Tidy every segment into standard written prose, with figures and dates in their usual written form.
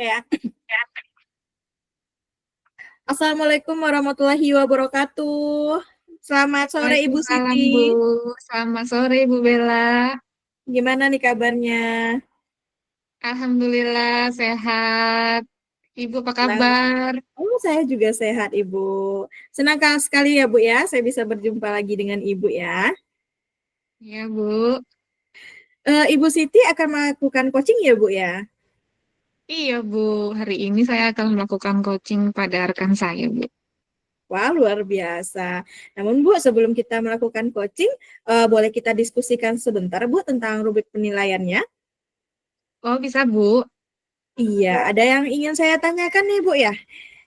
Ya. Assalamualaikum warahmatullahi wabarakatuh. Selamat sore Ibu Waalaikumsalam, Bu. Siti. Selamat sore, Bu Bella. Gimana nih kabarnya? Alhamdulillah sehat. Ibu apa Nah, kabar? oh saya juga sehat Ibu. Senang sekali ya Bu ya, saya bisa berjumpa lagi dengan Ibu ya. Ya, Bu. Ibu Siti akan melakukan coaching ya Bu ya? Iya, Bu. Hari ini saya akan melakukan coaching pada rekan saya, Bu. Wah, luar biasa. Namun Bu, sebelum kita melakukan coaching, boleh kita diskusikan sebentar Bu tentang rubrik penilaiannya? Oh, bisa, Bu. Iya, ada yang ingin saya tanyakan nih Bu ya.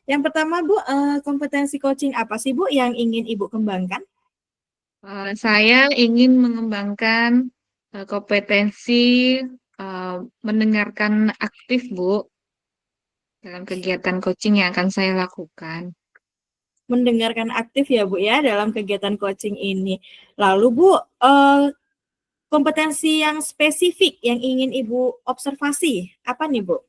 Yang pertama Bu, kompetensi coaching apa sih Bu yang ingin Ibu kembangkan? Saya ingin mengembangkan kompetensi eh, mendengarkan aktif, Bu, dalam kegiatan coaching yang akan saya lakukan. Mendengarkan aktif ya Bu ya dalam kegiatan coaching ini. Lalu Bu, kompetensi yang spesifik yang ingin Ibu observasi apa nih Bu?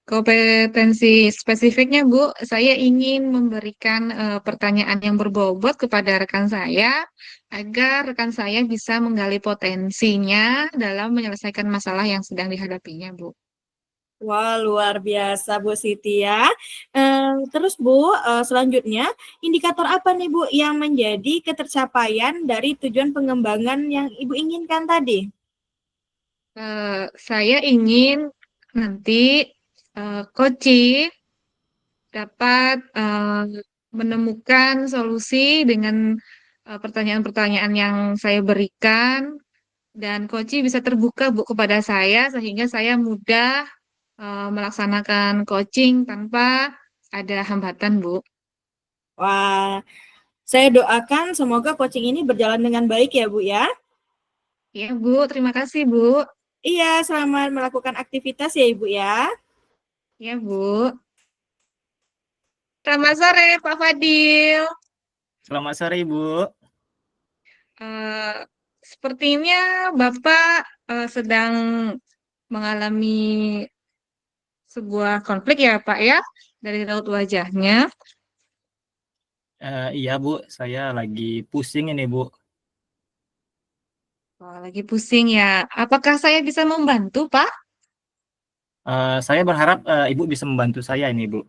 Kompetensi spesifiknya, Bu, saya ingin memberikan pertanyaan yang berbobot kepada rekan saya agar rekan saya bisa menggali potensinya dalam menyelesaikan masalah yang sedang dihadapinya, Bu. Wah, luar biasa Bu Siti ya. Terus Bu, selanjutnya indikator apa nih Bu yang menjadi ketercapaian dari tujuan pengembangan yang Ibu inginkan tadi? Saya ingin nanti coaching dapat menemukan solusi dengan pertanyaan-pertanyaan yang saya berikan dan coaching bisa terbuka, Bu, kepada saya sehingga saya mudah melaksanakan coaching tanpa ada hambatan, Bu. Wah, saya doakan semoga coaching ini berjalan dengan baik ya Bu ya. Ya, Bu, terima kasih, Bu. Iya, selamat melakukan aktivitas ya Ibu ya. Ya, Bu. Selamat sore, Pak Fadil. Selamat sore, Ibu. Eh, Sepertinya Bapak sedang mengalami sebuah konflik ya, Pak ya, dari raut wajahnya. Iya, Bu. Saya lagi pusing ini, Bu. Oh, lagi pusing ya. Apakah saya bisa membantu, Pak? Saya berharap Ibu bisa membantu saya ini, Bu.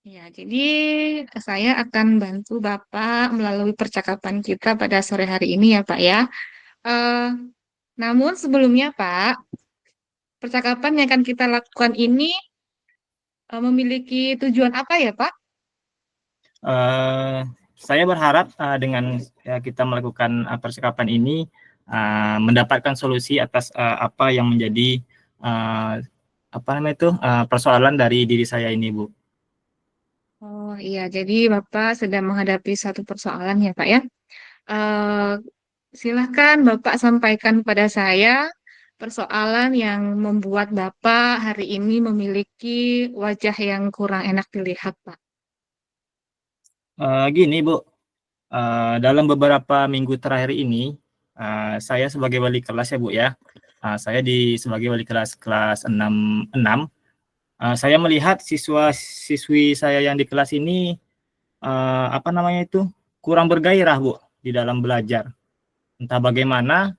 Ya, jadi saya akan bantu Bapak melalui percakapan kita pada sore hari ini ya, Pak ya. Eh, Namun sebelumnya, Pak, percakapan yang akan kita lakukan ini memiliki tujuan apa ya, Pak? Eh, saya berharap dengan kita melakukan percakapan ini mendapatkan solusi atas apa yang menjadi uh, apa namanya itu persoalan dari diri saya ini, Bu. Oh iya, jadi Bapak sedang menghadapi satu persoalan ya, Pak ya. Eh, Silahkan Bapak sampaikan pada saya persoalan yang membuat Bapak hari ini memiliki wajah yang kurang enak dilihat, Pak. Gini, Bu. Dalam beberapa minggu terakhir ini, saya sebagai wali kelas ya, Bu ya. Saya sebagai wali kelas kelas 6, saya melihat siswa-siswi saya yang di kelas ini apa namanya itu kurang bergairah, Bu, di dalam belajar. Entah bagaimana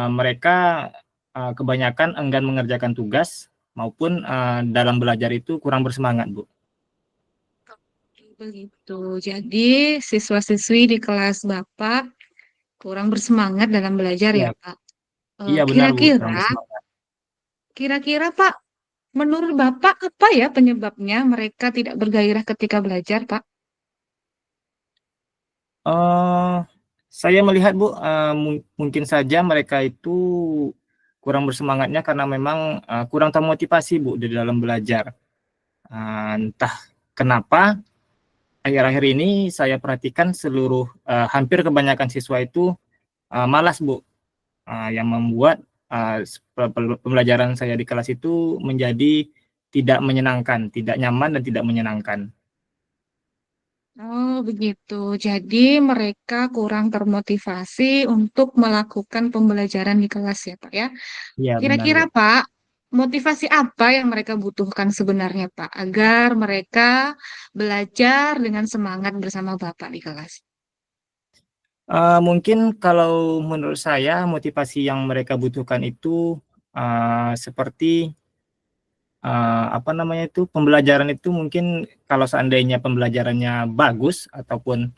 mereka kebanyakan enggan mengerjakan tugas maupun dalam belajar itu kurang bersemangat, Bu. Begitu. Jadi siswa-siswi di kelas Bapak kurang bersemangat dalam belajar Ya, ya, Pak. iya benar, Bu, kurang Kira-kira, bersemangat. kira-kira Pak, menurut Bapak apa ya penyebabnya mereka tidak bergairah ketika belajar, Pak? Uh, saya melihat, Bu, mungkin saja mereka itu kurang bersemangatnya karena memang kurang termotivasi, Bu, di dalam belajar. Entah kenapa akhir-akhir ini saya perhatikan hampir kebanyakan siswa itu malas, Bu, yang membuat pembelajaran saya di kelas itu menjadi tidak menyenangkan, tidak nyaman dan tidak menyenangkan. Oh, begitu. Jadi mereka kurang termotivasi untuk melakukan pembelajaran di kelas ya, Pak ya. Iya benar, Kira-kira Bu. Pak, motivasi apa yang mereka butuhkan sebenarnya, Pak, agar mereka belajar dengan semangat bersama Bapak di kelas? Mungkin kalau menurut saya motivasi yang mereka butuhkan itu, seperti, apa namanya itu, pembelajaran itu mungkin kalau seandainya pembelajarannya bagus ataupun,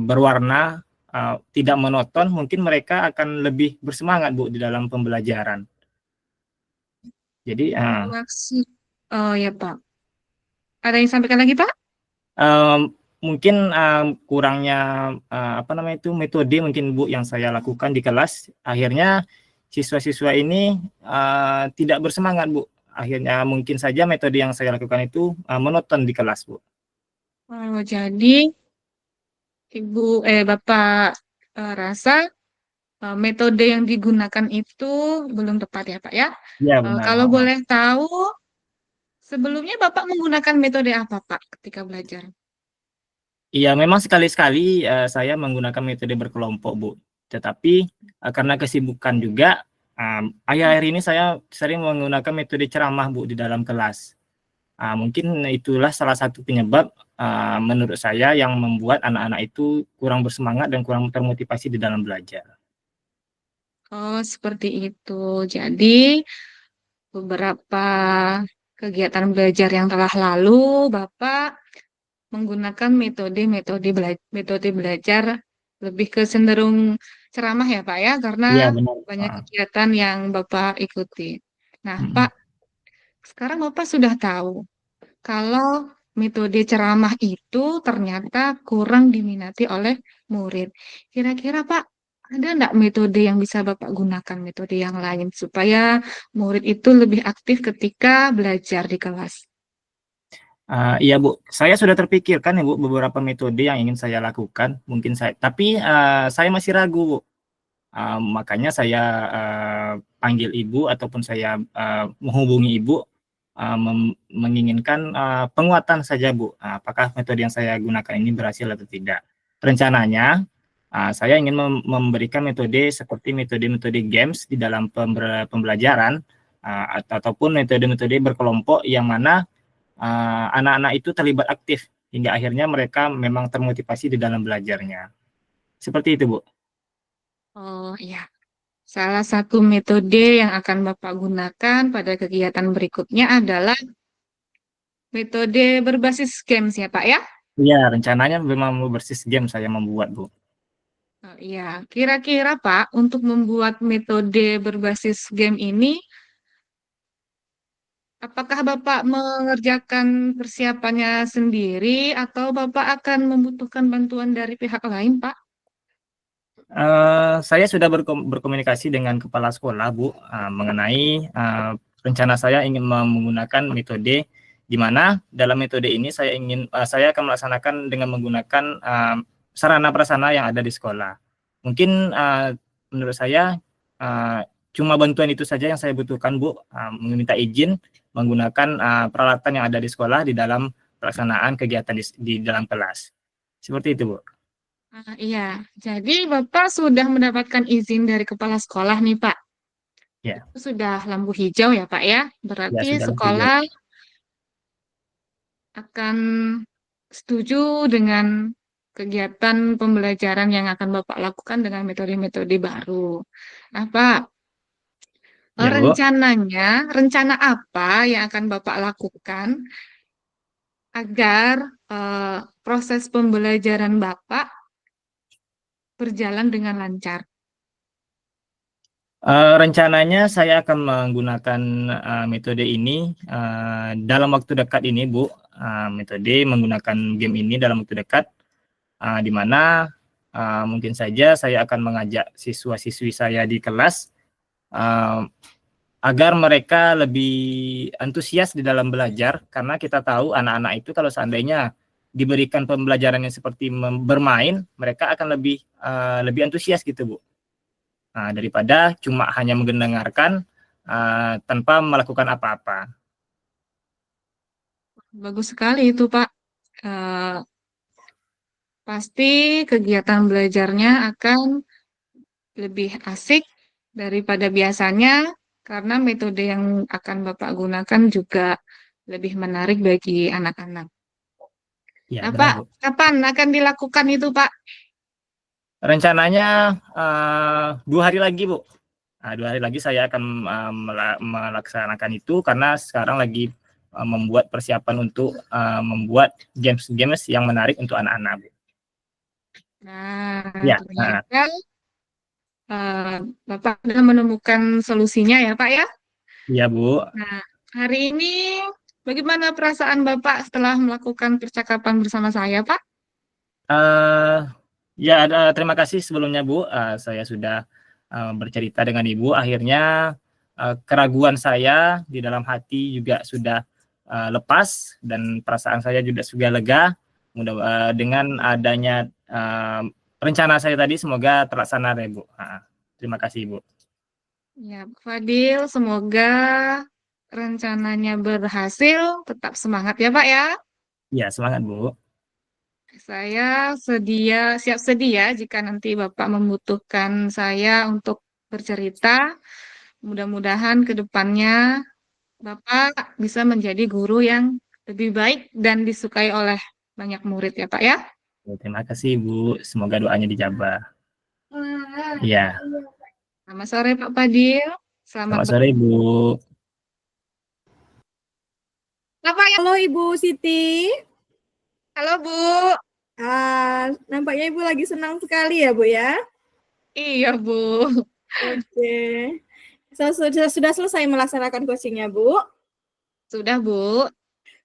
berwarna, tidak monoton, mungkin mereka akan lebih bersemangat, Bu, di dalam pembelajaran. Jadi, Maksud, oh ya Pak, ada yang sampaikan lagi Pak? mungkin, kurangnya, apa namanya itu, metode mungkin, Bu, yang saya lakukan di kelas, akhirnya siswa-siswa ini, tidak bersemangat, Bu. Akhirnya mungkin saja metode yang saya lakukan itu, monoton di kelas, Bu. Oh, jadi Bapak rasa metode yang digunakan itu belum tepat ya Pak ya? Iya benar, Kalau heeh. boleh tahu, sebelumnya Bapak menggunakan metode apa Pak ketika belajar? Iya memang sekali-sekali, saya menggunakan metode berkelompok, Bu. Tetapi, karena kesibukan juga, akhir-akhir ini saya sering menggunakan metode ceramah, Bu, di dalam kelas. Mungkin itulah salah satu penyebab, menurut saya yang membuat anak-anak itu kurang bersemangat dan kurang termotivasi di dalam belajar. Oh, seperti itu. Jadi, beberapa kegiatan belajar yang telah lalu, Bapak menggunakan metode belajar lebih ke cenderung ceramah ya Pak ya, karena Iya benar, banyak heeh, kegiatan yang Bapak ikuti. Nah, mhm. Pak, sekarang Bapak sudah tahu kalau metode ceramah itu ternyata kurang diminati oleh murid. Kira-kira Pak, ada nggak metode yang bisa Bapak gunakan, metode yang lain, supaya murid itu lebih aktif ketika belajar di kelas? Iya Bu, saya sudah terpikirkan ya Bu, beberapa metode yang ingin saya lakukan, mungkin tapi, saya masih ragu Bu, makanya saya, panggil Ibu ataupun saya, menghubungi Ibu, menginginkan, penguatan saja Bu, apakah metode yang saya gunakan ini berhasil atau tidak. Rencananya, saya ingin memberikan metode seperti metode-metode games di dalam pembelajaran, ataupun metode-metode berkelompok yang mana, anak-anak itu terlibat aktif hingga akhirnya mereka memang termotivasi di dalam belajarnya. Seperti itu, Bu. Oh iya. Salah satu metode yang akan Bapak gunakan pada kegiatan berikutnya adalah metode berbasis games ya, Pak ya? Iya, rencananya memang berbasis game saya membuat, Bu. Oh, iya, kira-kira Pak, untuk membuat metode berbasis game ini, apakah Bapak mengerjakan persiapannya sendiri atau Bapak akan membutuhkan bantuan dari pihak lain, Pak? Saya sudah berkomunikasi dengan kepala sekolah, Bu, mengenai, rencana saya ingin menggunakan metode di mana dalam metode ini saya akan melaksanakan dengan menggunakan, sarana prasarana yang ada di sekolah. Mungkin, menurut saya, cuma bantuan itu saja yang saya butuhkan, Bu, meminta izin menggunakan, peralatan yang ada di sekolah di dalam pelaksanaan kegiatan di dalam kelas. Seperti itu, Bu. Iya, jadi Bapak sudah mendapatkan izin dari kepala sekolah nih, Pak. Ya, Itu sudah lampu hijau ya, Pak ya. ya Berarti sudah lampu hijau. sekolah akan setuju dengan kegiatan pembelajaran yang akan Bapak lakukan dengan metode-metode baru. Nah, Pak, Ya, Bu. rencana apa yang akan Bapak lakukan agar proses pembelajaran Bapak berjalan dengan lancar? Rencananya saya akan menggunakan, metode ini, dalam waktu dekat ini, Bu, metode menggunakan game ini dalam waktu dekat, di mana, mungkin saja saya akan mengajak siswa-siswi saya di kelas, eee, agar mereka lebih antusias di dalam belajar, karena kita tahu anak-anak itu kalau seandainya diberikan pembelajaran yang seperti bermain, mereka akan lebih antusias gitu, Bu. Daripada cuma hanya mendengarkan, tanpa melakukan apa-apa. Bagus sekali itu, Pak. Eh, Pasti kegiatan belajarnya akan lebih asik daripada biasanya karena metode yang akan Bapak gunakan juga lebih menarik bagi anak-anak. Ya, Nah, benar, Pak, Bu. kapan akan dilakukan itu, Pak? Rencananya 2 hari lagi, Bu. 2 hari lagi saya akan melaksanakan itu karena sekarang lagi membuat persiapan untuk membuat games-games yang menarik untuk anak-anak, Bu. Nah, Ya, ternyata Bapak sudah menemukan solusinya ya, Pak ya? iya, Bu. Nah, hari ini bagaimana perasaan Bapak setelah melakukan percakapan bersama saya, Pak? Eh, ya, terima kasih sebelumnya, Bu. Saya sudah bercerita dengan Ibu. Akhirnya keraguan saya di dalam hati juga sudah lepas dan perasaan saya juga sudah lega. Dengan adanya rencana saya tadi semoga terlaksana ya, Bu. Terima kasih, Bu. Ya, Pak Fadil, semoga rencananya berhasil. Tetap semangat ya, Pak ya. Ya, semangat, Bu. Saya siap sedia jika nanti Bapak membutuhkan saya untuk bercerita. Mudah-mudahan ke depannya Bapak bisa menjadi guru yang lebih baik dan disukai oleh banyak murid ya, Pak ya. Terima kasih, Bu. Semoga doanya dijabah. Ya, Selamat sore Pak Fadil. Selamat selamat sore, Bu. Bapak ya. Halo Ibu Siti. Halo Bu. Nampaknya Ibu lagi senang sekali ya Bu ya. Iya Bu. Oke. Sudah selesai melaksanakan coachingnya Bu. Sudah Bu.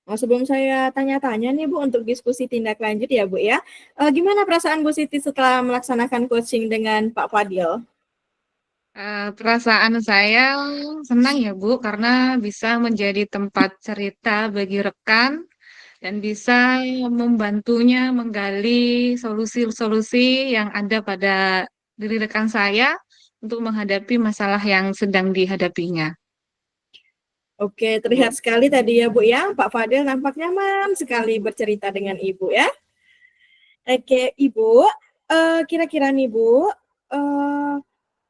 Nah, sebelum saya tanya-tanya nih Bu untuk diskusi tindak lanjut ya Bu ya. Gimana perasaan Bu Siti setelah melaksanakan coaching dengan Pak Fadil? Perasaan saya senang ya Bu karena bisa menjadi tempat cerita bagi rekan dan bisa membantunya menggali solusi-solusi yang ada pada diri rekan saya untuk menghadapi masalah yang sedang dihadapinya. Oke, terlihat sekali tadi ya Bu ya, Pak Fadil nampak nyaman sekali bercerita dengan Ibu ya. Oke, Ibu, kira-kira nih Bu,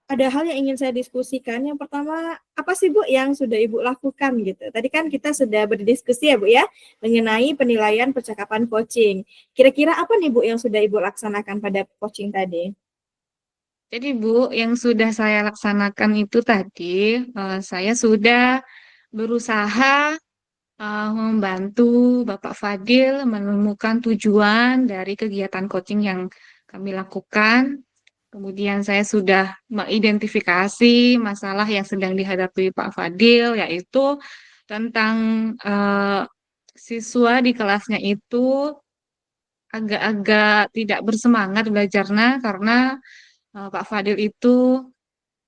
ada hal yang ingin saya diskusikan. Yang pertama, apa sih Bu yang sudah Ibu lakukan gitu? Tadi kan kita sudah berdiskusi ya Bu ya, mengenai penilaian percakapan coaching. Kira-kira apa nih Bu yang sudah Ibu laksanakan pada coaching tadi? Jadi Bu, yang sudah saya laksanakan itu tadi, saya sudah berusaha membantu Bapak Fadil menemukan tujuan dari kegiatan coaching yang kami lakukan. Kemudian saya sudah mengidentifikasi masalah yang sedang dihadapi Pak Fadil, yaitu tentang siswa di kelasnya itu agak-agak tidak bersemangat belajarnya karena Pak Fadil itu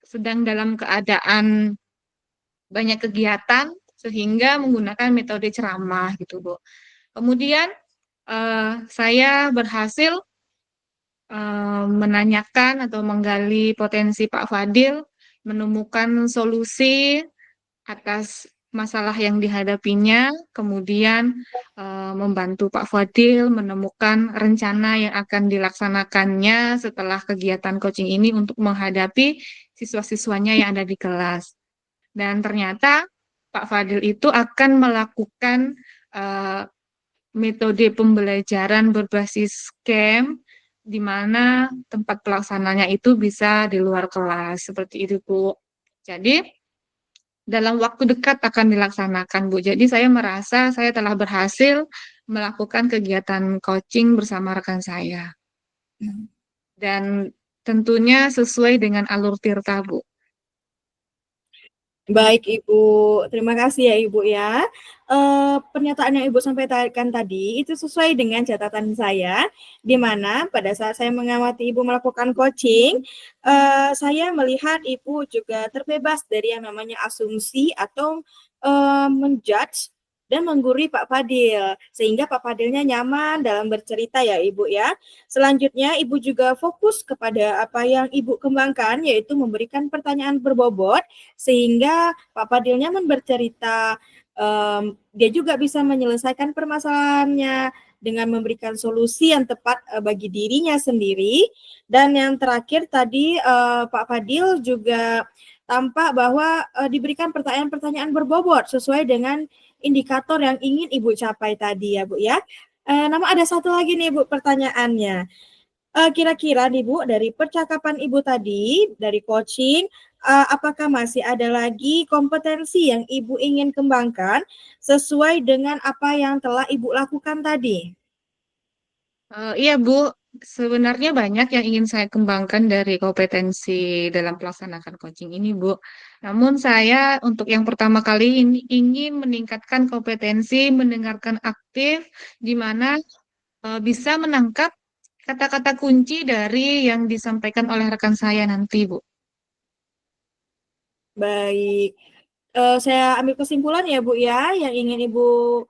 sedang dalam keadaan banyak kegiatan sehingga menggunakan metode ceramah gitu, Bu. Kemudian saya berhasil menanyakan atau menggali potensi Pak Fadil, menemukan solusi atas masalah yang dihadapinya, kemudian membantu Pak Fadil menemukan rencana yang akan dilaksanakannya setelah kegiatan coaching ini untuk menghadapi siswa-siswanya yang ada di kelas. Dan ternyata Pak Fadil itu akan melakukan metode pembelajaran berbasis camp, di mana tempat pelaksananya itu bisa di luar kelas, seperti itu, Bu. Jadi, dalam waktu dekat akan dilaksanakan, Bu. Jadi, saya merasa saya telah berhasil melakukan kegiatan coaching bersama rekan saya. Dan tentunya sesuai dengan alur Tirta, Bu. Baik Ibu, terima kasih ya Ibu ya. Pernyataan yang Ibu sampaikan tadi itu sesuai dengan catatan saya, di mana pada saat saya mengamati Ibu melakukan coaching, saya melihat Ibu juga terbebas dari yang namanya asumsi atau menjudge dan menggurui Pak Fadil, sehingga Pak Fadilnya nyaman dalam bercerita ya Ibu ya. Selanjutnya Ibu juga fokus kepada apa yang Ibu kembangkan, yaitu memberikan pertanyaan berbobot, sehingga Pak Fadil nyaman bercerita, dia juga bisa menyelesaikan permasalahannya dengan memberikan solusi yang tepat bagi dirinya sendiri. Dan yang terakhir tadi Pak Fadil juga tampak bahwa diberikan pertanyaan-pertanyaan berbobot sesuai dengan indikator yang ingin Ibu capai tadi ya Bu ya. Namun ada satu lagi nih Bu pertanyaannya. Kira-kira nih Bu, dari percakapan Ibu tadi, dari coaching, apakah masih ada lagi kompetensi yang Ibu ingin kembangkan sesuai dengan apa yang telah Ibu lakukan tadi? Iya, Bu. Sebenarnya banyak yang ingin saya kembangkan dari kompetensi dalam pelaksanakan coaching ini, Bu. Namun saya untuk yang pertama kali ini ingin meningkatkan kompetensi mendengarkan aktif, di mana bisa menangkap kata-kata kunci dari yang disampaikan oleh rekan saya nanti, Bu. Baik, saya ambil kesimpulan ya Bu ya, yang ingin Ibu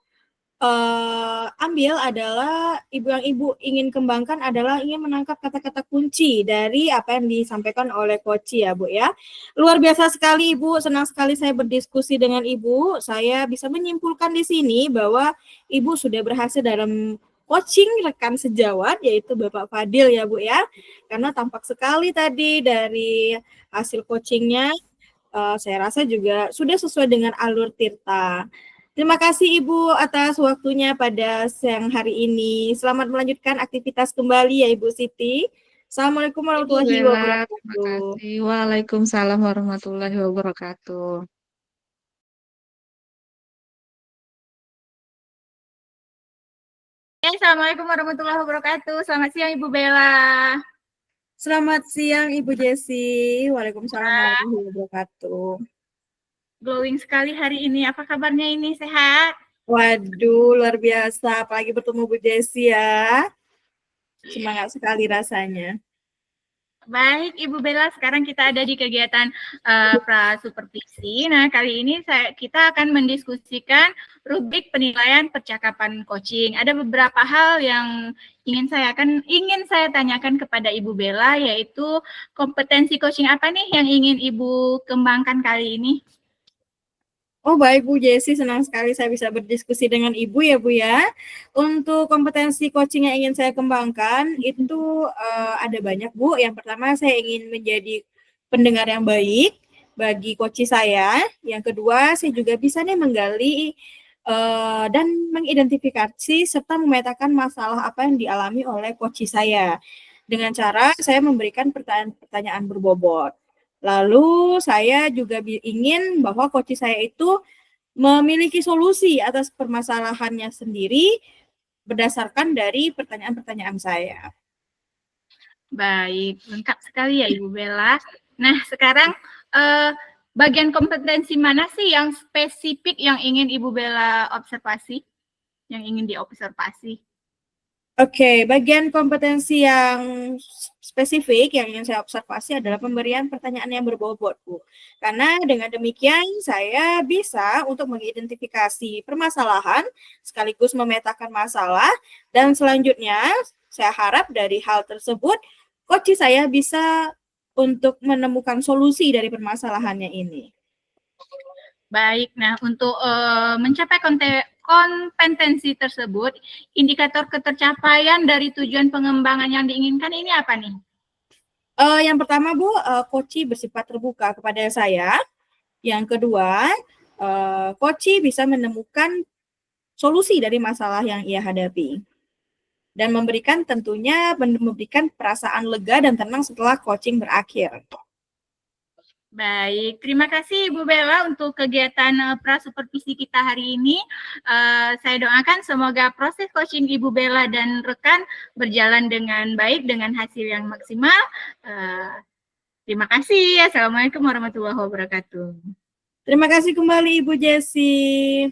ambil adalah yang Ibu ingin kembangkan adalah ingin menangkap kata-kata kunci dari apa yang disampaikan oleh coach ya Bu ya. Luar biasa sekali Ibu, senang sekali saya berdiskusi dengan Ibu. Saya bisa menyimpulkan di sini bahwa Ibu sudah berhasil dalam coaching rekan sejawat yaitu Bapak Fadil ya Bu ya. Karena tampak sekali tadi dari hasil coachingnya saya rasa juga sudah sesuai dengan alur Tirta. Terima kasih Ibu atas waktunya pada siang hari ini. Selamat melanjutkan aktivitas kembali ya Ibu Siti. Assalamualaikum Ibu warahmatullahi Bella, terima wabarakatuh. kasih. Waalaikumsalam warahmatullahi wabarakatuh. Assalamualaikum warahmatullahi wabarakatuh. Selamat siang Ibu Bella. Selamat siang Ibu Jesi. Waalaikumsalam warahmatullahi wabarakatuh. Glowing sekali hari ini. Apa kabarnya ini? Sehat? Waduh, luar biasa. Apalagi bertemu Bu Jesi ya. Semangat sekali rasanya. Baik, Ibu Bella. Sekarang kita ada di kegiatan prasupervisi. Nah, kali ini kita akan mendiskusikan rubrik penilaian percakapan coaching. Ada beberapa hal yang ingin saya tanyakan kepada Ibu Bella, yaitu kompetensi coaching apa nih yang ingin Ibu kembangkan kali ini? Oh baik Bu Jesi, senang sekali saya bisa berdiskusi dengan Ibu ya Bu ya. Untuk kompetensi coaching yang ingin saya kembangkan itu ada banyak Bu. Yang pertama saya ingin menjadi pendengar yang baik bagi coach saya. Yang kedua saya juga bisa nih menggali dan mengidentifikasi serta memetakan masalah apa yang dialami oleh coach saya. Dengan cara saya memberikan pertanyaan-pertanyaan berbobot. Lalu saya juga ingin bahwa coach saya itu memiliki solusi atas permasalahannya sendiri berdasarkan dari pertanyaan-pertanyaan saya. Baik, lengkap sekali ya Ibu Bella. Nah, sekarang bagian kompetensi mana sih yang spesifik yang ingin Ibu Bella observasi? Yang ingin diobservasi? Oke, bagian kompetensi yang spesifik yang ingin saya observasi adalah pemberian pertanyaan yang berbobot, Bu. Karena dengan demikian saya bisa untuk mengidentifikasi permasalahan sekaligus memetakan masalah dan selanjutnya saya harap dari hal tersebut coach saya bisa untuk menemukan solusi dari permasalahannya ini. Baik, nah untuk mencapai kompetensi tersebut, indikator ketercapaian dari tujuan pengembangan yang diinginkan ini apa nih? Yang pertama Bu, coach bersifat terbuka kepada saya. Yang kedua, coach bisa menemukan solusi dari masalah yang ia hadapi. Dan tentunya memberikan perasaan lega dan tenang setelah coaching berakhir. Baik, terima kasih Ibu Bella untuk kegiatan prasupervisi kita hari ini. Saya doakan semoga proses coaching Ibu Bella dan rekan berjalan dengan baik, dengan hasil yang maksimal. Terima kasih. Assalamualaikum warahmatullahi wabarakatuh. Terima kasih kembali Ibu Jesi.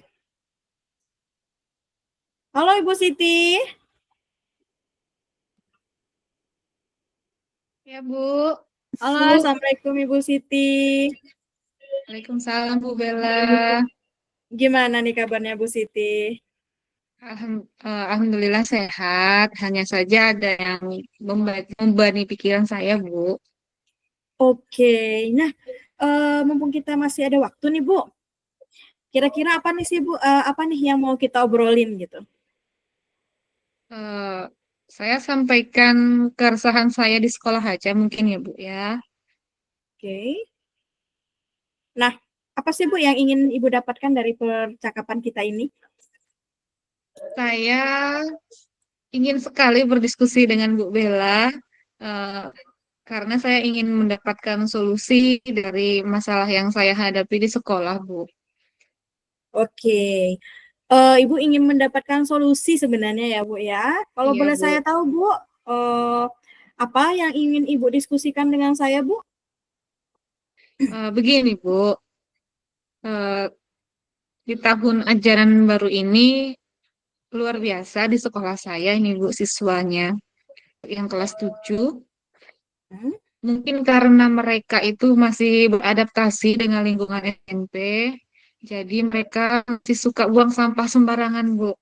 Halo Ibu Siti. Ya, Bu. Halo, Assalamualaikum Ibu Siti. Waalaikumsalam Bu Bella. Gimana nih kabarnya Bu Siti? Alhamdulillah sehat. Hanya saja ada yang membebani pikiran saya, Bu. Oke, nah mumpung kita masih ada waktu nih Bu, kira-kira apa nih sih Bu, apa nih yang mau kita obrolin gitu? Saya sampaikan keresahan saya di sekolah aja mungkin ya Bu ya. Oke. Nah, apa sih Bu yang ingin Ibu dapatkan dari percakapan kita ini? Saya ingin sekali berdiskusi dengan Bu Bella, eh, karena saya ingin mendapatkan solusi dari masalah yang saya hadapi di sekolah, Bu. Oke. Ibu ingin mendapatkan solusi sebenarnya ya, Bu ya. Kalau Iya, boleh saya Bu. tahu, Bu, apa yang ingin Ibu diskusikan dengan saya, Bu? Begini, Bu. Eh, di tahun ajaran baru ini luar biasa di sekolah saya ini, Bu, siswanya yang kelas 7. Hmm? Mungkin karena mereka itu masih beradaptasi dengan lingkungan SMP, jadi mereka masih suka buang sampah sembarangan, Bu.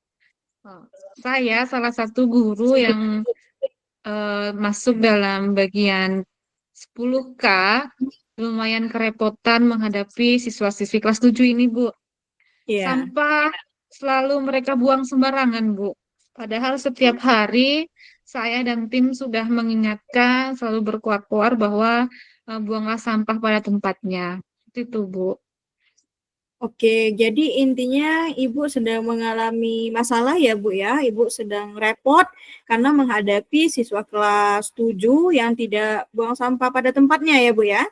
Oh, saya salah satu guru yang masuk dalam bagian 10K, lumayan kerepotan menghadapi siswa-siswi kelas 7 ini, Bu. Iya. Sampah selalu mereka buang sembarangan, Bu. Padahal setiap hari saya dan tim sudah mengingatkan, selalu berkuar-kuar bahwa buanglah sampah pada tempatnya. Itu, Bu. Oke, jadi intinya Ibu sedang mengalami masalah ya, Bu ya. Ibu sedang repot karena menghadapi siswa kelas 7 yang tidak buang sampah pada tempatnya ya, Bu ya.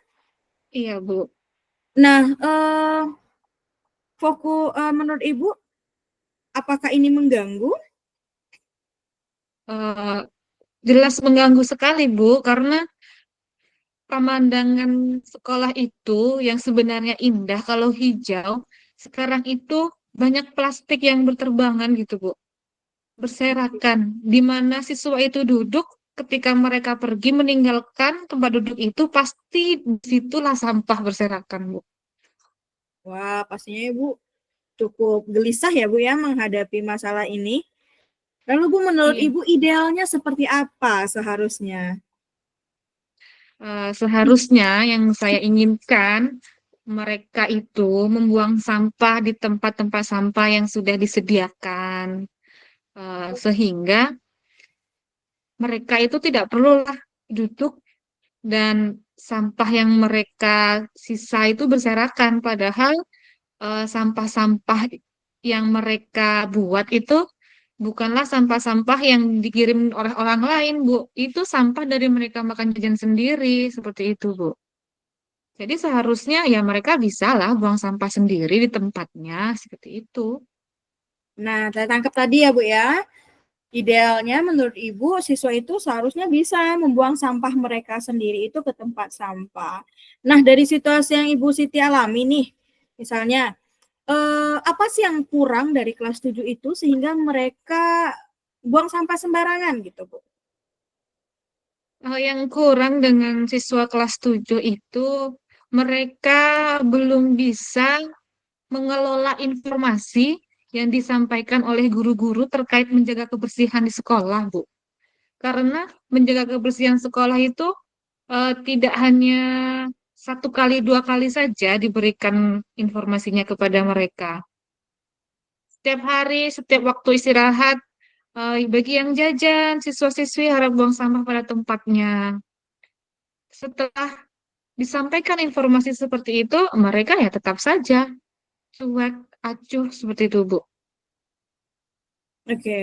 Iya, Bu. Nah, menurut Ibu, apakah ini mengganggu? Eh, jelas mengganggu sekali, Bu, karena pemandangan sekolah itu yang sebenarnya indah kalau hijau, sekarang itu banyak plastik yang berterbangan gitu, Bu. Berserakan, di mana siswa itu duduk, ketika mereka pergi meninggalkan tempat duduk itu, pasti disitulah sampah berserakan, Bu. Wah, pastinya Ibu cukup gelisah ya, Bu ya, menghadapi masalah ini. Lalu Bu, menurut Iya. Ibu idealnya seperti apa seharusnya? Seharusnya yang saya inginkan, mereka itu membuang sampah di tempat-tempat sampah yang sudah disediakan, sehingga mereka itu tidak perlulah duduk dan sampah yang mereka sisa itu berserakan. Padahal sampah-sampah yang mereka buat itu bukanlah sampah-sampah yang dikirim oleh orang lain, Bu. Itu sampah dari mereka makan jajan sendiri, seperti itu, Bu. Jadi seharusnya ya mereka bisa lah buang sampah sendiri di tempatnya, seperti itu. Nah, saya tangkap tadi ya, Bu ya. Idealnya menurut Ibu, siswa itu seharusnya bisa membuang sampah mereka sendiri itu ke tempat sampah. Nah, dari situasi yang Ibu Siti alami nih, misalnya, apa sih yang kurang dari kelas 7 itu sehingga mereka buang sampah sembarangan gitu, Bu? Yang kurang dengan siswa kelas 7 itu mereka belum bisa mengelola informasi yang disampaikan oleh guru-guru terkait menjaga kebersihan di sekolah, Bu. Karena menjaga kebersihan sekolah itu tidak hanya satu kali, dua kali saja diberikan informasinya kepada mereka. Setiap hari, setiap waktu istirahat, bagi yang jajan, siswa-siswi harap buang sampah pada tempatnya. Setelah disampaikan informasi seperti itu, mereka ya tetap saja cuek, acuh, seperti itu, Bu. Oke.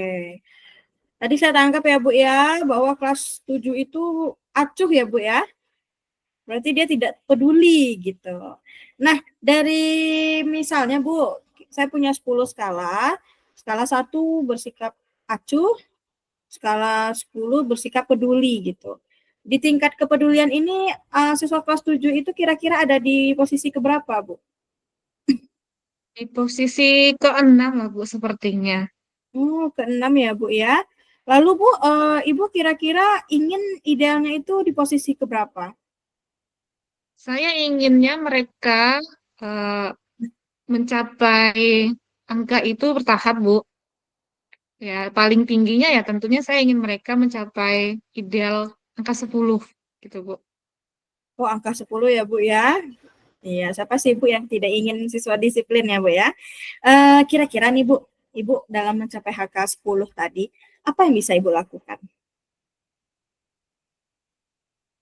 Tadi saya tangkap ya, Bu ya, bahwa kelas 7 itu acuh ya, Bu ya. Berarti dia tidak peduli gitu. Nah, dari misalnya Bu, saya punya 10 skala. Skala 1 bersikap acuh, skala 10 bersikap peduli gitu. Di tingkat kepedulian ini siswa kelas 7 itu kira-kira ada di posisi keberapa, Bu? Di posisi ke-6 lah, Bu, sepertinya. Oh, ke-6 ya, Bu ya. Lalu Bu, Ibu kira-kira ingin idealnya itu di posisi keberapa? Saya inginnya mereka eh, mencapai angka itu bertahap, Bu. Ya, paling tingginya ya tentunya saya ingin mereka mencapai ideal angka 10 gitu, Bu. Oh, angka 10 ya, Bu ya. Iya, siapa sih Bu yang tidak ingin siswa disiplin ya, Bu ya? Kira-kira nih Bu, Ibu dalam mencapai HK 10 tadi, apa yang bisa Ibu lakukan?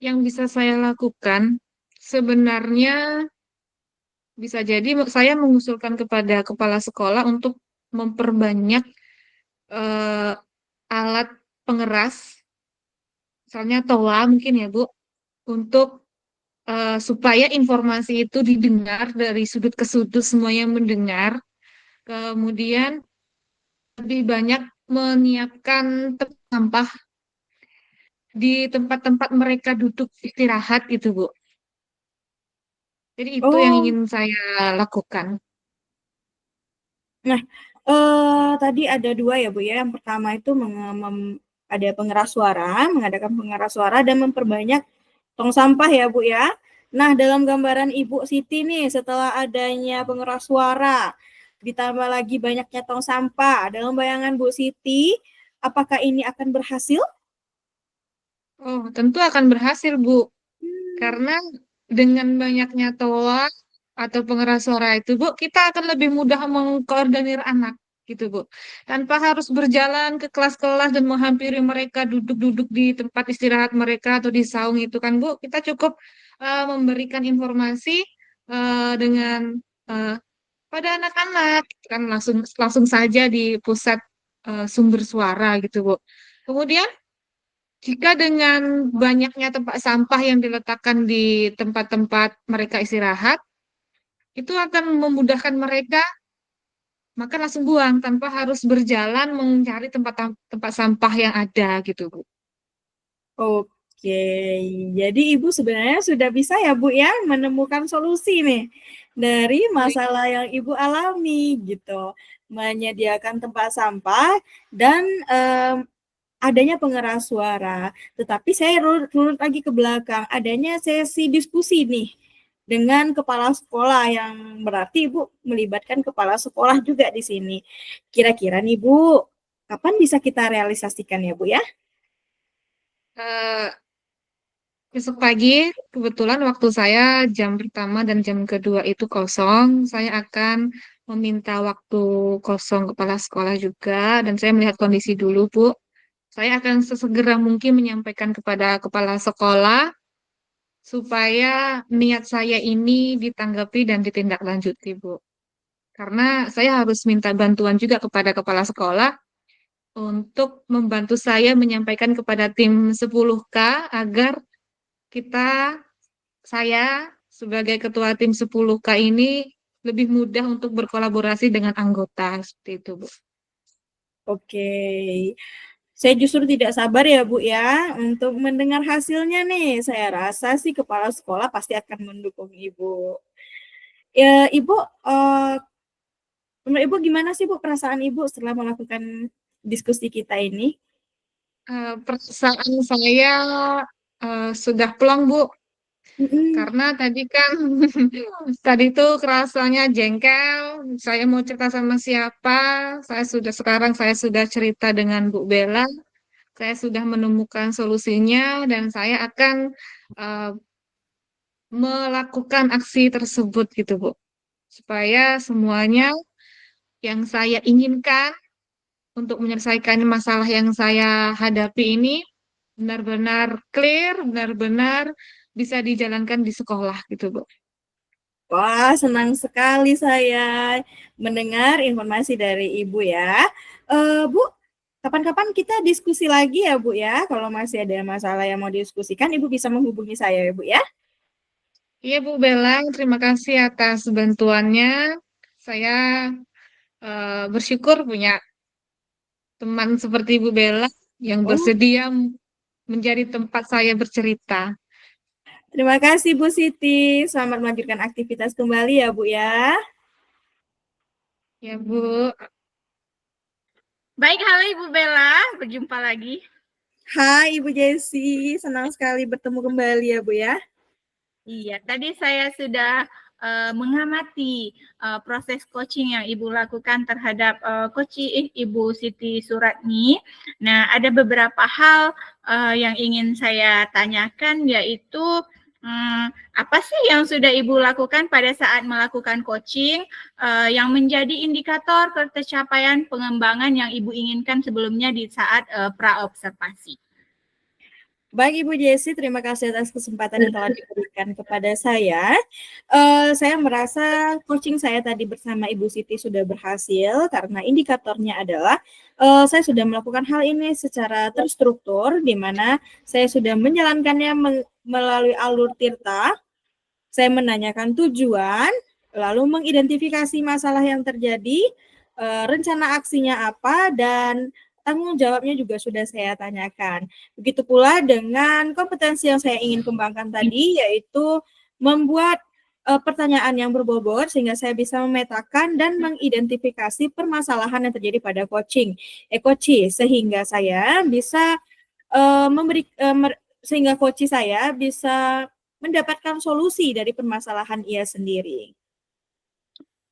Yang bisa saya lakukan sebenarnya bisa jadi saya mengusulkan kepada kepala sekolah untuk memperbanyak eh, alat pengeras, misalnya TOA mungkin ya Bu, untuk supaya informasi itu didengar dari sudut ke sudut, semuanya mendengar. Kemudian lebih banyak menyiapkan tempat sampah di tempat-tempat mereka duduk istirahat gitu Bu. Jadi itu yang Oh, ingin saya lakukan. nah, tadi ada dua ya Bu ya. Yang pertama itu ada pengeras suara, mengadakan pengeras suara dan memperbanyak tong sampah ya Bu ya. Nah, dalam gambaran Ibu Siti nih, setelah adanya pengeras suara, ditambah lagi banyaknya tong sampah, dalam bayangan Bu Siti, apakah ini akan berhasil? Oh, tentu akan berhasil Bu, Hmm, karena dengan banyaknya toa atau pengeras suara itu Bu, kita akan lebih mudah mengkoordinir anak gitu Bu. Tanpa harus berjalan ke kelas-kelas dan menghampiri mereka duduk-duduk di tempat istirahat mereka atau di saung itu kan Bu, kita cukup memberikan informasi dengan eh, pada anak-anak kan langsung langsung saja di pusat sumber suara gitu Bu. Kemudian jika dengan banyaknya tempat sampah yang diletakkan di tempat-tempat mereka istirahat, itu akan memudahkan mereka makan langsung buang tanpa harus berjalan mencari tempat sampah yang ada gitu Bu. Oke, jadi Ibu sebenarnya sudah bisa ya Bu ya menemukan solusi nih dari Oh, masalah yang Ibu alami gitu. Menyediakan tempat sampah dan adanya pengeras suara. Tetapi saya runut lagi ke belakang, adanya sesi diskusi nih dengan kepala sekolah yang berarti Ibu melibatkan kepala sekolah juga di sini. Kira-kira nih Bu, kapan bisa kita realisasikan ya Bu ya? eh, besok pagi kebetulan waktu saya jam pertama dan jam kedua itu kosong, saya akan meminta waktu kosong kepala sekolah juga dan saya melihat kondisi dulu Bu. Saya akan sesegera mungkin menyampaikan kepada kepala sekolah supaya niat saya ini ditanggapi dan ditindaklanjuti, Bu. Karena saya harus minta bantuan juga kepada kepala sekolah untuk membantu saya menyampaikan kepada tim 10K agar kita, saya sebagai ketua tim 10K ini lebih mudah untuk berkolaborasi dengan anggota seperti itu, Bu. Oke, saya justru tidak sabar ya Bu ya untuk mendengar hasilnya nih. Saya rasa sih kepala sekolah pasti akan mendukung Ibu. Ya, Ibu, menurut Ibu gimana sih Bu perasaan Ibu setelah melakukan diskusi kita ini? Perasaan saya sudah plong, Bu. Mm-mm. Karena tadi kan tadi tuh kerasanya jengkel. Saya mau cerita sama siapa? Saya sudah cerita dengan Bu Bella. Saya sudah menemukan solusinya dan saya akan uh, melakukan aksi tersebut gitu Bu. Supaya semuanya yang saya inginkan untuk menyelesaikan masalah yang saya hadapi ini benar-benar clear, benar-benar bisa dijalankan di sekolah gitu Bu. Wah, senang sekali saya mendengar informasi dari Ibu ya. Bu, kapan-kapan kita diskusi lagi ya Bu ya. Kalau masih ada masalah yang mau diskusikan, Ibu bisa menghubungi saya ya Bu ya. Iya Bu Bella, terima kasih atas bantuannya. Saya bersyukur punya teman seperti Bu Bella yang Oh, bersedia menjadi tempat saya bercerita. terima kasih Bu Siti. Selamat melanjutkan aktivitas kembali ya Bu ya. Ya Bu, Baik, halo Ibu Bella, berjumpa lagi. Hai Ibu Jessi, senang sekali bertemu kembali ya Bu ya. Iya, tadi saya sudah mengamati proses coaching yang Ibu lakukan terhadap coaching Ibu Siti Suratni. Nah, ada beberapa hal yang ingin saya tanyakan, yaitu apa sih yang sudah Ibu lakukan pada saat melakukan coaching yang menjadi indikator tercapaian pengembangan yang Ibu inginkan sebelumnya di saat pra-observasi? Baik Ibu Jessi, terima kasih atas kesempatan yang telah diberikan kepada saya. Saya merasa coaching saya tadi bersama Ibu Siti sudah berhasil karena indikatornya adalah saya sudah melakukan hal ini secara terstruktur, di mana saya sudah menjalankannya melalui alur Tirta. Saya menanyakan tujuan, lalu mengidentifikasi masalah yang terjadi, rencana aksinya apa, dan tanggung jawabnya juga sudah saya tanyakan. Begitu pula dengan kompetensi yang saya ingin kembangkan tadi, yaitu membuat pertanyaan yang berbobot sehingga saya bisa memetakan dan mengidentifikasi permasalahan yang terjadi pada coaching, sehingga saya bisa sehingga coach saya bisa mendapatkan solusi dari permasalahan ia sendiri.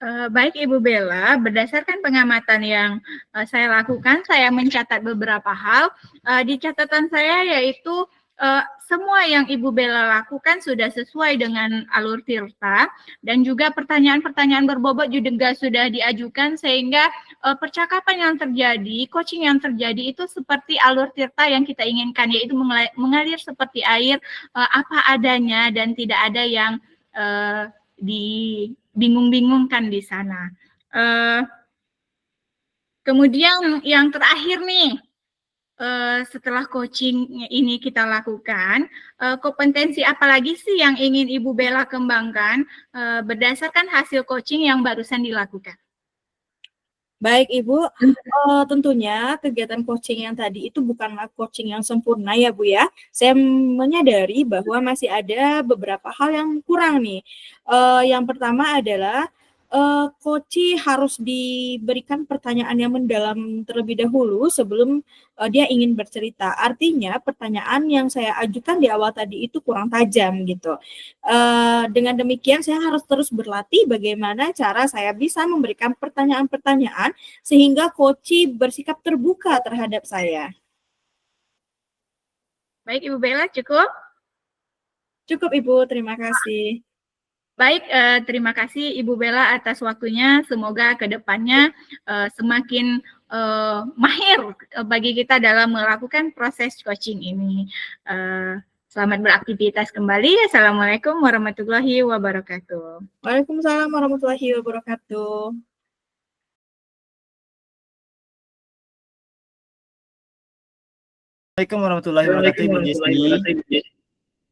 Baik Ibu Bella, berdasarkan pengamatan yang saya lakukan, saya mencatat beberapa hal. Di catatan saya yaitu semua yang Ibu Bella lakukan sudah sesuai dengan alur Tirta, dan juga pertanyaan-pertanyaan berbobot juga sudah diajukan, sehingga percakapan yang terjadi, coaching yang terjadi itu seperti alur Tirta yang kita inginkan, yaitu mengalir seperti air, apa adanya, dan tidak ada yang dibingung-bingungkan di sana. Kemudian yang terakhir nih, setelah coaching ini kita lakukan, kompetensi apa lagi sih yang ingin Ibu Bella kembangkan berdasarkan hasil coaching yang barusan dilakukan? Baik Ibu, tentunya kegiatan coaching yang tadi itu bukanlah coaching yang sempurna ya Bu ya. Saya menyadari bahwa masih ada beberapa hal yang kurang nih. Yang pertama adalah coach harus diberikan pertanyaan yang mendalam terlebih dahulu sebelum dia ingin bercerita. Artinya pertanyaan yang saya ajukan di awal tadi itu kurang tajam gitu. Dengan demikian saya harus terus berlatih bagaimana cara saya bisa memberikan pertanyaan-pertanyaan sehingga coach bersikap terbuka terhadap saya. Baik Ibu Bella, cukup? Cukup Ibu, terima kasih. Baik, terima kasih Ibu Bella atas waktunya. Semoga ke depannya semakin mahir bagi kita dalam melakukan proses coaching ini. Selamat beraktivitas kembali. Assalamualaikum warahmatullahi wabarakatuh. Waalaikumsalam warahmatullahi wabarakatuh. Assalamualaikum warahmatullahi wabarakatuh, Ibu Jessi.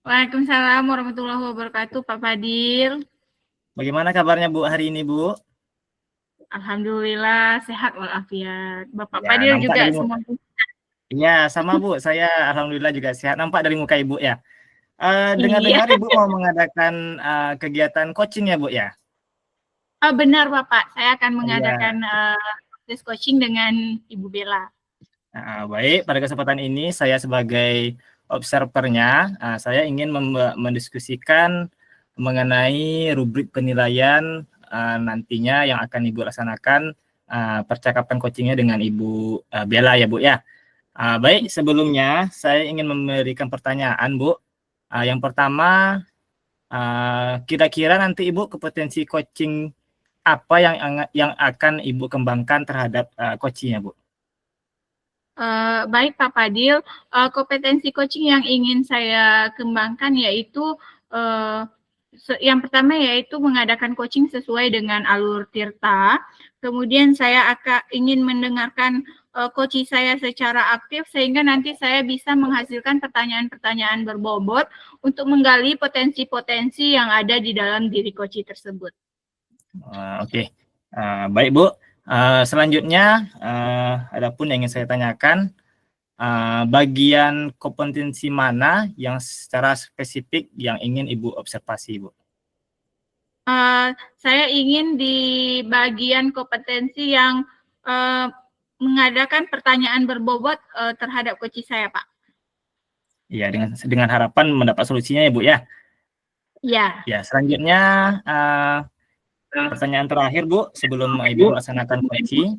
Waalaikumsalam warahmatullahi wabarakatuh, Pak Fadil. Bagaimana kabarnya Bu hari ini, Bu? Alhamdulillah sehat walafiat. Bapak Ya, Fadil nampak juga dari semua. Ya, sama Bu. Saya alhamdulillah juga sehat. Nampak dari muka Ibu ya. Iya. Dengar-dengar Ibu mau mengadakan kegiatan coaching ya, Bu ya? Benar Bapak, saya akan Iya. mengadakan proses coaching dengan Ibu Bella. Baik, pada kesempatan ini saya sebagai observernya, saya ingin mendiskusikan mengenai rubrik penilaian nantinya yang akan Ibu laksanakan percakapan coachingnya dengan Ibu Bella ya Bu ya. Baik, sebelumnya saya ingin memberikan pertanyaan Bu. Yang pertama, kira-kira nanti Ibu kompetensi coaching apa yang akan Ibu kembangkan terhadap coachingnya Bu? Baik Pak Fadil, kompetensi coaching yang ingin saya kembangkan yaitu yang pertama yaitu mengadakan coaching sesuai dengan alur Tirta. Kemudian saya ingin mendengarkan coach saya secara aktif sehingga nanti saya bisa menghasilkan pertanyaan-pertanyaan berbobot untuk menggali potensi-potensi yang ada di dalam diri coach tersebut. Oke. Baik Bu. Selanjutnya, adapun yang ingin saya tanyakan, bagian kompetensi mana yang secara spesifik yang ingin Ibu observasi, Bu? Saya ingin di bagian kompetensi yang mengadakan pertanyaan berbobot terhadap coach saya, Pak. Iya, dengan harapan mendapat solusinya ya, Bu ya. Iya. Ya, selanjutnya pertanyaan terakhir Bu, sebelum Ibu melaksanakan coaching,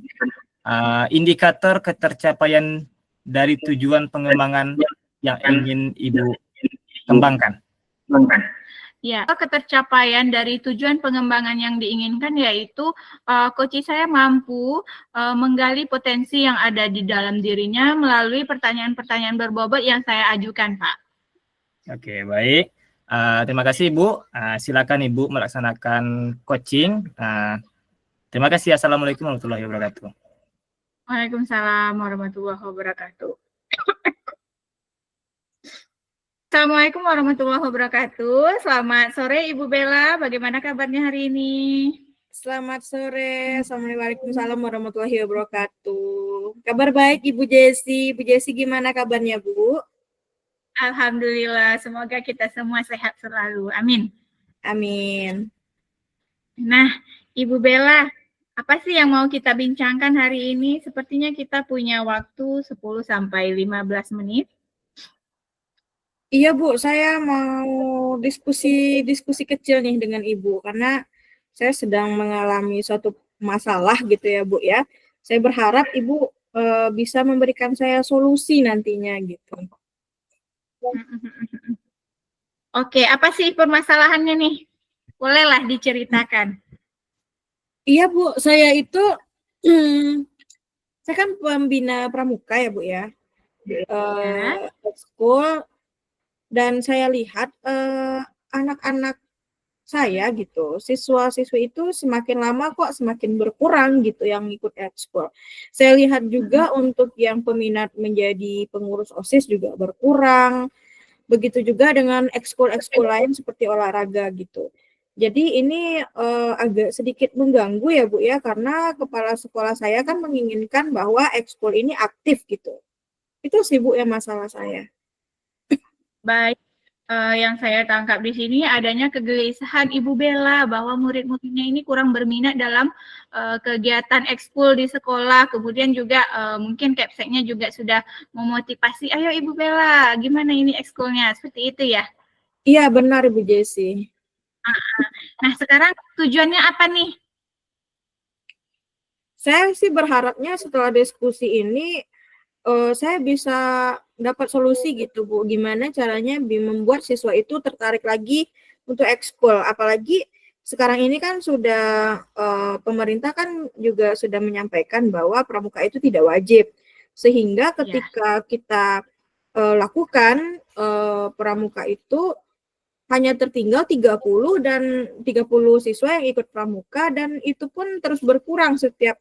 indikator ketercapaian dari tujuan pengembangan yang ingin Ibu kembangkan. Ya, ketercapaian dari tujuan pengembangan yang diinginkan yaitu coach saya mampu menggali potensi yang ada di dalam dirinya melalui pertanyaan-pertanyaan berbobot yang saya ajukan, Pak. Oke, baik. Terima kasih Ibu. Silakan Ibu melaksanakan coaching. Terima kasih. Assalamualaikum warahmatullahi wabarakatuh. Waalaikumsalam warahmatullahi wabarakatuh. Assalamualaikum warahmatullahi wabarakatuh. Selamat sore Ibu Bella, bagaimana kabarnya hari ini? Selamat sore. Assalamualaikum warahmatullahi wabarakatuh. Kabar baik Ibu Jesi. Ibu Jesi gimana kabarnya Bu? Alhamdulillah, semoga kita semua sehat selalu. Amin. Amin. Nah, Ibu Bella, apa sih yang mau kita bincangkan hari ini? Sepertinya kita punya waktu 10 sampai 15 menit. Iya Bu, saya mau diskusi kecil nih dengan Ibu karena saya sedang mengalami suatu masalah gitu ya Bu ya. Saya berharap Ibu bisa memberikan saya solusi nantinya gitu. Oke, apa sih permasalahannya nih? Bolehlah diceritakan. Iya Bu, saya itu saya kan pembina pramuka ya Bu ya. Ekskul dan saya lihat anak-anak saya gitu, siswa-siswi itu semakin lama kok semakin berkurang gitu yang ikut ekskul. Saya lihat juga untuk yang peminat menjadi pengurus OSIS juga berkurang. Begitu juga dengan ekskul-ekskul lain seperti olahraga gitu. Jadi ini agak sedikit mengganggu ya Bu ya, karena kepala sekolah saya kan menginginkan bahwa ekskul ini aktif gitu. Itu sih Bu yang masalah saya. Baik, yang saya tangkap di sini adanya kegelisahan Ibu Bella bahwa murid-muridnya ini kurang berminat dalam kegiatan ekskul di sekolah. Kemudian juga mungkin Kepseknya juga sudah memotivasi, ayo Ibu Bella, gimana ini ekskulnya? Seperti itu ya? Iya benar Ibu Jesi. Nah sekarang tujuannya apa nih? Saya sih berharapnya setelah diskusi ini saya bisa dapat solusi gitu Bu, gimana caranya membuat siswa itu tertarik lagi untuk ekskul, apalagi sekarang ini kan sudah pemerintah kan juga sudah menyampaikan bahwa pramuka itu tidak wajib, sehingga ketika kita lakukan pramuka itu hanya tertinggal 30 dan 30 siswa yang ikut pramuka dan itu pun terus berkurang setiap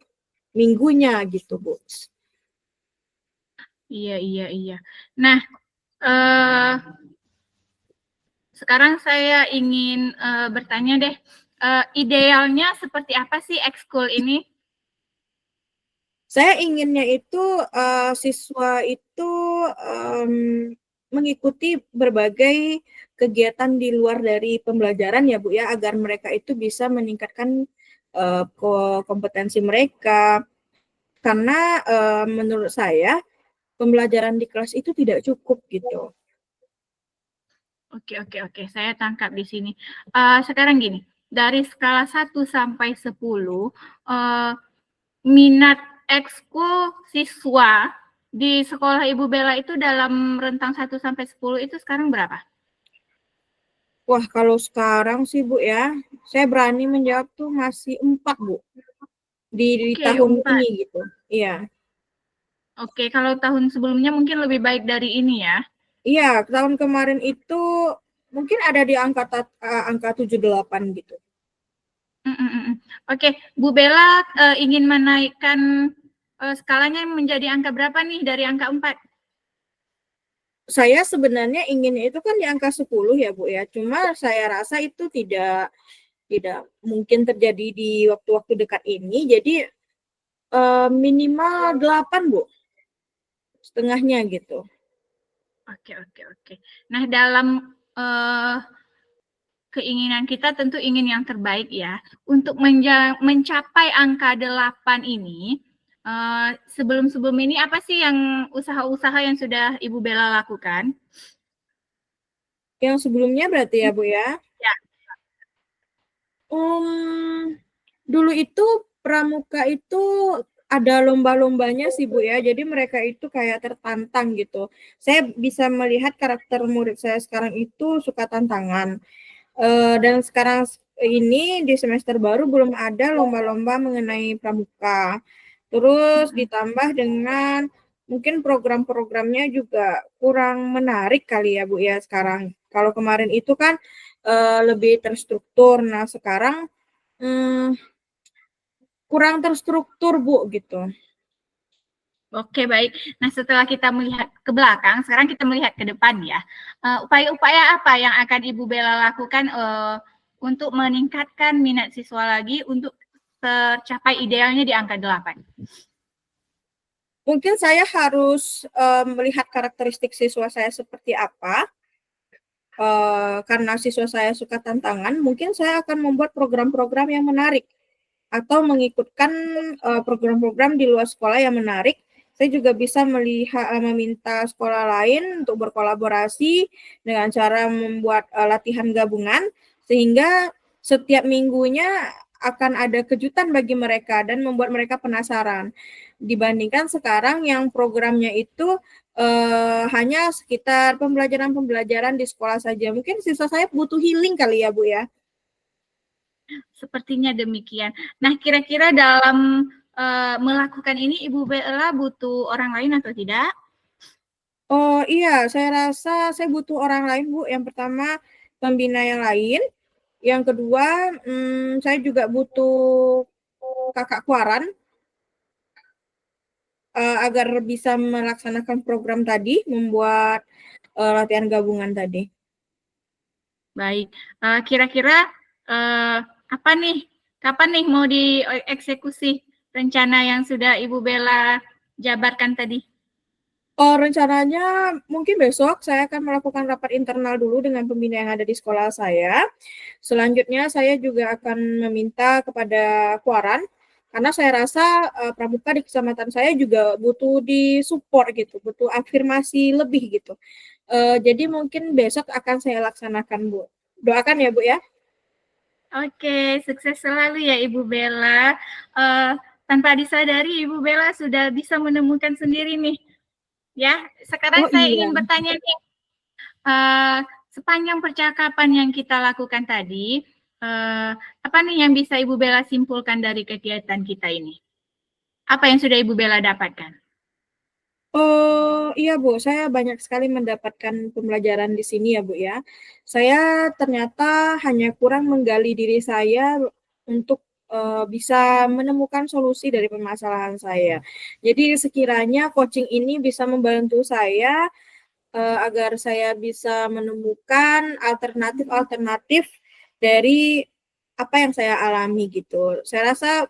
minggunya gitu Bu. Iya. Nah, sekarang saya ingin bertanya deh, idealnya seperti apa sih ekskul ini? Saya inginnya itu siswa itu mengikuti berbagai kegiatan di luar dari pembelajaran ya Bu ya, agar mereka itu bisa meningkatkan kompetensi mereka. Karena menurut saya pembelajaran di kelas itu tidak cukup gitu. Oke. Saya tangkap di sini. Sekarang gini, dari skala 1 sampai 10, minat ekskul siswa di sekolah Ibu Bella itu dalam rentang 1 sampai 10 itu sekarang berapa? Wah, kalau sekarang sih Bu ya, saya berani menjawab tuh masih 4 Bu. Di tahun 4. ini gitu. Iya. Oke, kalau tahun sebelumnya mungkin lebih baik dari ini ya? Iya, tahun kemarin itu mungkin ada di angka 78 gitu. Oke, Bu Bella ingin menaikkan skalanya menjadi angka berapa nih dari angka 4? Saya sebenarnya inginnya itu kan di angka 10 ya Bu ya. Cuma saya rasa itu tidak mungkin terjadi di waktu-waktu dekat ini. Jadi minimal 8 Bu. Setengahnya gitu. Oke. Nah, dalam keinginan kita tentu ingin yang terbaik ya. Untuk mencapai angka 8 ini, sebelum ini apa sih yang usaha-usaha yang sudah Ibu Bella lakukan? Yang sebelumnya berarti ya Bu ya? Ya. Dulu itu pramuka itu ada lomba-lombanya sih Bu ya. Jadi mereka itu kayak tertantang gitu. Saya bisa melihat karakter murid saya sekarang itu suka tantangan. Dan sekarang ini di semester baru belum ada lomba-lomba mengenai pramuka. Terus ditambah dengan mungkin program-programnya juga kurang menarik kali ya Bu ya sekarang. Kalau kemarin itu kan lebih terstruktur. Nah sekarang kurang terstruktur Bu gitu. Oke, baik. Nah, setelah kita melihat ke belakang, sekarang kita melihat ke depan ya. Upaya-upaya apa yang akan Ibu Bella lakukan untuk meningkatkan minat siswa lagi untuk tercapai idealnya di angka 8? Mungkin saya harus melihat karakteristik siswa saya seperti apa. Karena siswa saya suka tantangan, mungkin saya akan membuat program-program yang menarik atau mengikutkan program-program di luar sekolah yang menarik. Saya juga bisa meminta sekolah lain untuk berkolaborasi dengan cara membuat latihan gabungan, sehingga setiap minggunya akan ada kejutan bagi mereka dan membuat mereka penasaran. Dibandingkan sekarang yang programnya itu hanya sekitar pembelajaran-pembelajaran di sekolah saja. Mungkin siswa saya butuh healing kali ya Bu ya. Sepertinya demikian. Nah, kira-kira dalam melakukan ini Ibu Bella butuh orang lain atau tidak? Oh iya, saya rasa saya butuh orang lain Bu. Yang pertama pembina yang lain. Yang kedua, saya juga butuh kakak kuaran agar bisa melaksanakan program tadi, membuat latihan gabungan tadi. Baik, kira-kira apa nih? Kapan nih mau dieksekusi rencana yang sudah Ibu Bella jabarkan tadi? Oh, rencananya mungkin besok saya akan melakukan rapat internal dulu dengan pembina yang ada di sekolah saya. Selanjutnya saya juga akan meminta kepada kuaran, karena saya rasa pramuka di kecamatan saya juga butuh disupport gitu, butuh afirmasi lebih gitu. Jadi mungkin besok akan saya laksanakan Bu. Doakan ya Bu ya. Oke, sukses selalu ya Ibu Bella. Tanpa disadari Ibu Bella sudah bisa menemukan sendiri nih. Ya, sekarang saya ingin bertanya nih, sepanjang percakapan yang kita lakukan tadi, apa nih yang bisa Ibu Bella simpulkan dari kegiatan kita ini? Apa yang sudah Ibu Bella dapatkan? Oh iya Bu, saya banyak sekali mendapatkan pembelajaran di sini ya Bu ya. Saya ternyata hanya kurang menggali diri saya untuk bisa menemukan solusi dari permasalahan saya. Jadi sekiranya coaching ini bisa membantu saya agar saya bisa menemukan alternatif-alternatif dari apa yang saya alami gitu. Saya rasa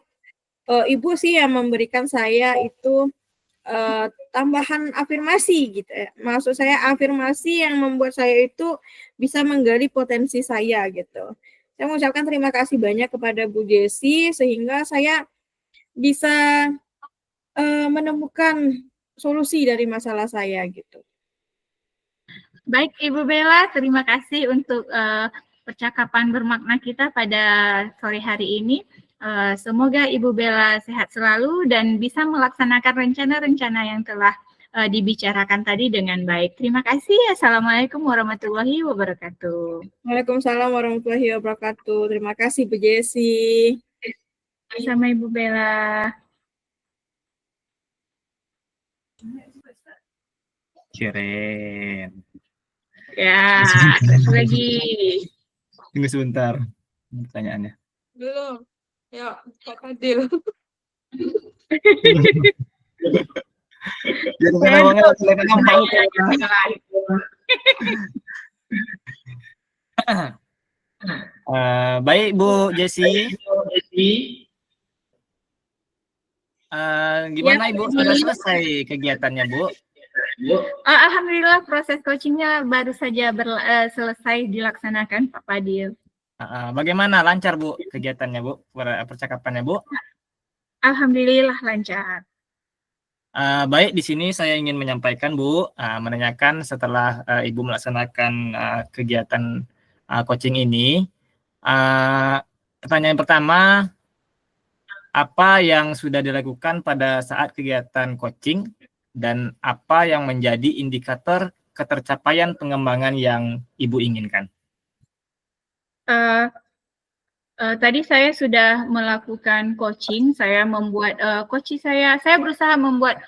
Ibu sih yang memberikan saya itu tambahan afirmasi gitu ya. Maksud saya afirmasi yang membuat saya itu bisa menggali potensi saya gitu. Saya mengucapkan terima kasih banyak kepada Bu Jessi sehingga saya bisa menemukan solusi dari masalah saya gitu. Baik Ibu Bella, terima kasih untuk percakapan bermakna kita pada sore hari ini. Semoga Ibu Bella sehat selalu dan bisa melaksanakan rencana-rencana yang telah dibicarakan tadi dengan baik. Terima kasih. Assalamualaikum warahmatullahi wabarakatuh. Waalaikumsalam warahmatullahi wabarakatuh. Terima kasih Bu Jessi. Sama Ibu Bella. Keren. Ya, satu lagi. Tunggu sebentar pertanyaannya. Belum. Ya, Pak Fadil. Jadi banget, baik Bu Jessi. Gimana Ibu? Sudah selesai kegiatannya Bu? Alhamdulillah proses coachingnya baru saja selesai dilaksanakan Pak Fadil. Bagaimana lancar Bu kegiatannya Bu? Percakapannya Bu? Alhamdulillah lancar. Baik, di sini saya ingin menyampaikan Bu, menanyakan setelah Ibu melaksanakan kegiatan coaching ini, pertanyaan pertama, apa yang sudah dilakukan pada saat kegiatan coaching dan apa yang menjadi indikator ketercapaian pengembangan yang Ibu inginkan? Tadi saya sudah melakukan coaching, saya membuat coach saya berusaha membuat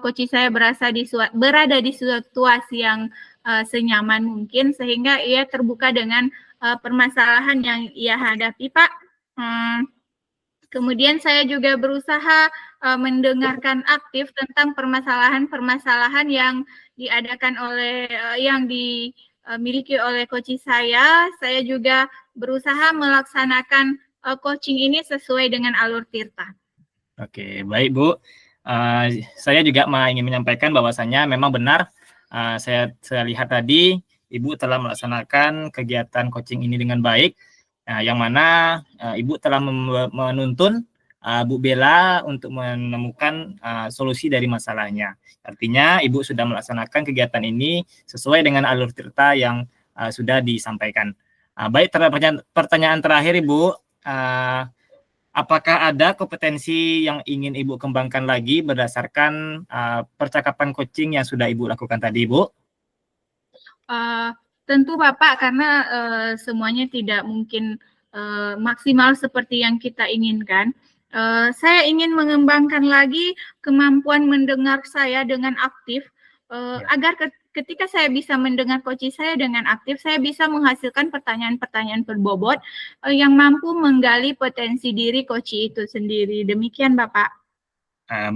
coach saya berada di situasi yang senyaman mungkin sehingga ia terbuka dengan permasalahan yang ia hadapi, Pak. Kemudian saya juga berusaha mendengarkan aktif tentang permasalahan-permasalahan yang diadakan oleh yang dimiliki oleh coach saya. Saya juga berusaha melaksanakan coaching ini sesuai dengan alur Tirta. Oke, baik Bu. Saya juga ingin menyampaikan bahwasannya memang benar saya lihat tadi Ibu telah melaksanakan kegiatan coaching ini dengan baik. Yang mana Ibu telah menuntun Bu Bella untuk menemukan solusi dari masalahnya. Artinya Ibu sudah melaksanakan kegiatan ini sesuai dengan alur Tirta yang sudah disampaikan. Baik, pertanyaan terakhir Ibu, apakah ada kompetensi yang ingin Ibu kembangkan lagi berdasarkan percakapan coaching yang sudah Ibu lakukan tadi, Bu? Tentu Bapak, karena semuanya tidak mungkin maksimal seperti yang kita inginkan. Saya ingin mengembangkan lagi kemampuan mendengar saya dengan aktif, agar ketika saya bisa mendengar coach saya dengan aktif, saya bisa menghasilkan pertanyaan-pertanyaan berbobot yang mampu menggali potensi diri coach itu sendiri. Demikian Bapak.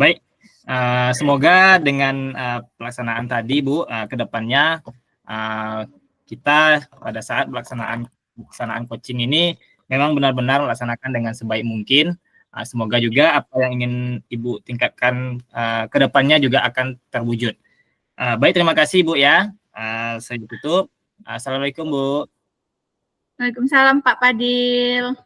Baik, semoga dengan pelaksanaan tadi Bu, ke depannya kita pada saat pelaksanaan coaching ini memang benar-benar melaksanakan dengan sebaik mungkin. Semoga juga apa yang ingin Ibu tingkatkan ke depannya juga akan terwujud. Baik, terima kasih Bu ya. Saya tutup. Assalamualaikum Bu. Waalaikumsalam Pak Fadil.